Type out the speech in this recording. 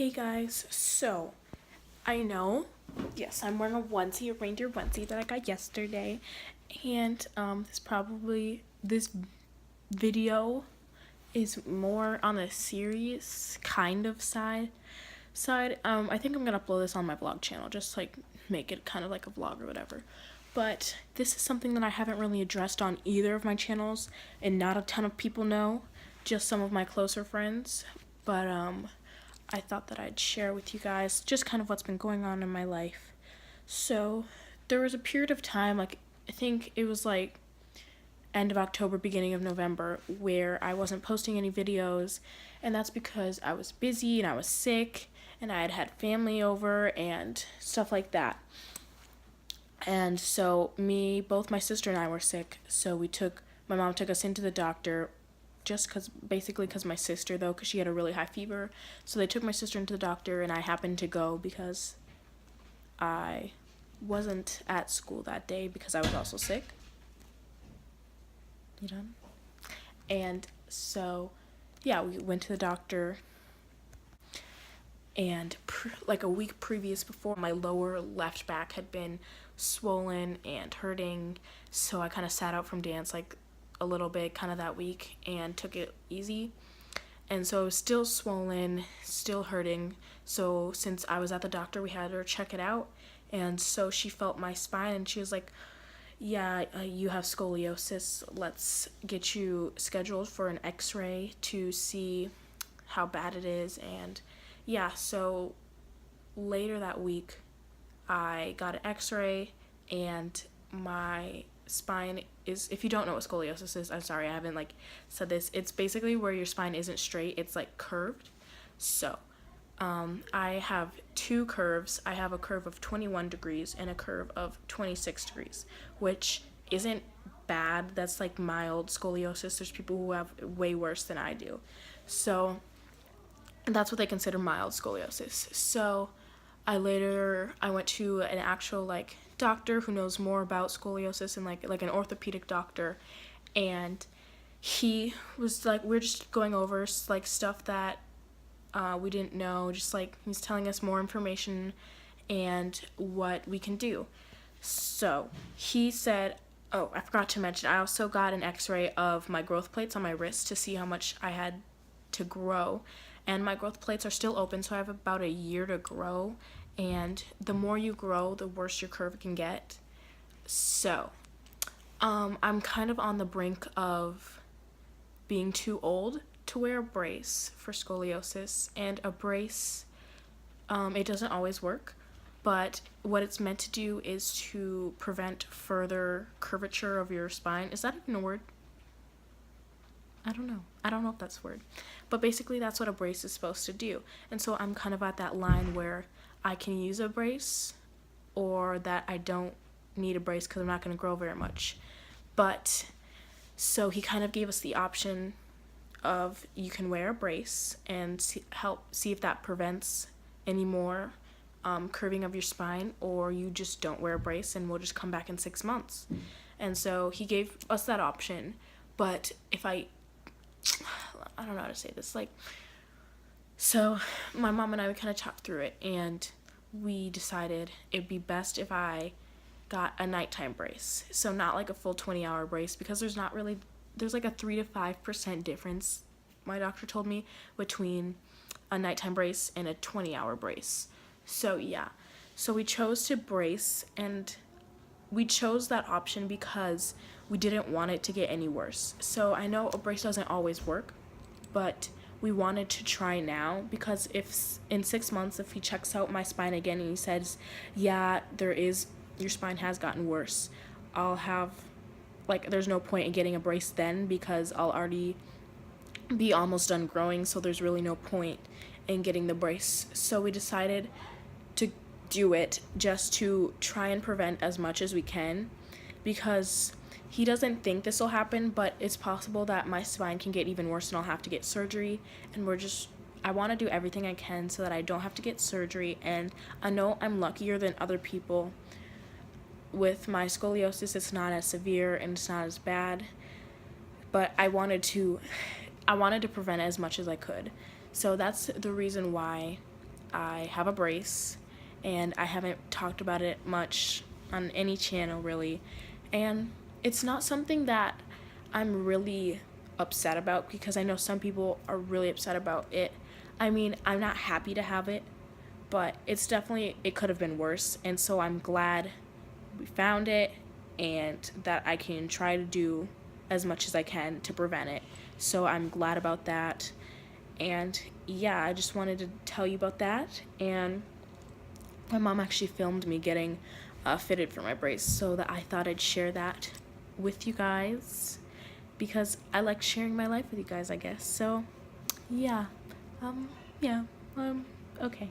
Hey guys, so I know, yes, I'm wearing a onesie, a reindeer onesie that I got yesterday, and this video is more on the serious kind of side. I think I'm gonna upload this on my vlog channel, just like make it kind of like a vlog or whatever. But this is something that I haven't really addressed on either of my channels, and not a ton of people know, just some of my closer friends. But I thought that I'd share with you guys just kind of what's been going on in my life. So there was a period of time, like I think it was like end of October, beginning of November, where I wasn't posting any videos, and that's because I was busy and I was sick and I had family over and stuff like that. And so both my sister and I were sick, so my mom took us into the doctor just basically because my sister, though, because she had a really high fever. So they took my sister into the doctor, and I happened to go because I wasn't at school that day because I was also sick. You done? And so, yeah, we went to the doctor, and like a week previous before, my lower left back had been swollen and hurting, so I kind of sat out from dance like a little bit kind of that week and took it easy. And so it was still swollen, still hurting. So since I was at the doctor, we had her check it out. And so she felt my spine and she was like, yeah, you have scoliosis. Let's get you scheduled for an x-ray to see how bad it is. And yeah, so later that week, I got an x-ray and my spine is, if you don't know what scoliosis is, I'm sorry, I haven't like said this, it's basically where your spine isn't straight, it's like curved. So I have two curves. I have a curve of 21 degrees and a curve of 26 degrees, which isn't bad. That's like mild scoliosis. There's people who have way worse than I do, so that's what they consider mild scoliosis. So I went to an actual like doctor who knows more about scoliosis, and like an orthopedic doctor, and he was like, we're just going over like stuff that we didn't know, just like he's telling us more information and what we can do. So he said, oh, I forgot to mention, I also got an x-ray of my growth plates on my wrist to see how much I had to grow, and my growth plates are still open, so I have about a year to grow, and the more you grow, the worse your curve can get. So I'm kind of on the brink of being too old to wear a brace for scoliosis, and a brace, it doesn't always work, but what it's meant to do is to prevent further curvature of your spine. Is that even a word? I don't know if that's a word, but basically that's what a brace is supposed to do. And so I'm kind of at that line where I can use a brace, or that I don't need a brace because I'm not going to grow very much. But so he kind of gave us the option of, you can wear a brace and see if that prevents any more curving of your spine, or you just don't wear a brace and we'll just come back in 6 months. And so he gave us that option. But if I don't know how to say this, like, so my mom and I, we kind of talked through it, and we decided it'd be best if I got a nighttime brace. So not like a full 20-hour brace, because there's like a 3 to 5% difference, my doctor told me, between a nighttime brace and a 20-hour brace. So yeah, so we chose to brace, and we chose that option because we didn't want it to get any worse. So I know a brace doesn't always work, but we wanted to try now, because if in 6 months, if he checks out my spine again and he says, yeah, your spine has gotten worse, I'll have, like, there's no point in getting a brace then, because I'll already be almost done growing, so there's really no point in getting the brace. So we decided to do it just to try and prevent as much as we can, because he doesn't think this will happen, but it's possible that my spine can get even worse and I'll have to get surgery. And I want to do everything I can so that I don't have to get surgery. And I know I'm luckier than other people with my scoliosis. It's not as severe and it's not as bad, but I wanted to prevent it as much as I could. So that's the reason why I have a brace, and I haven't talked about it much on any channel really, and it's not something that I'm really upset about, because I know some people are really upset about it. I mean, I'm not happy to have it, but it's definitely, it could have been worse, and so I'm glad we found it and that I can try to do as much as I can to prevent it. So I'm glad about that. And yeah, I just wanted to tell you about that. And my mom actually filmed me getting fitted for my brace, so that I thought I'd share that with you guys, because I like sharing my life with you guys, I guess. So yeah, yeah, okay.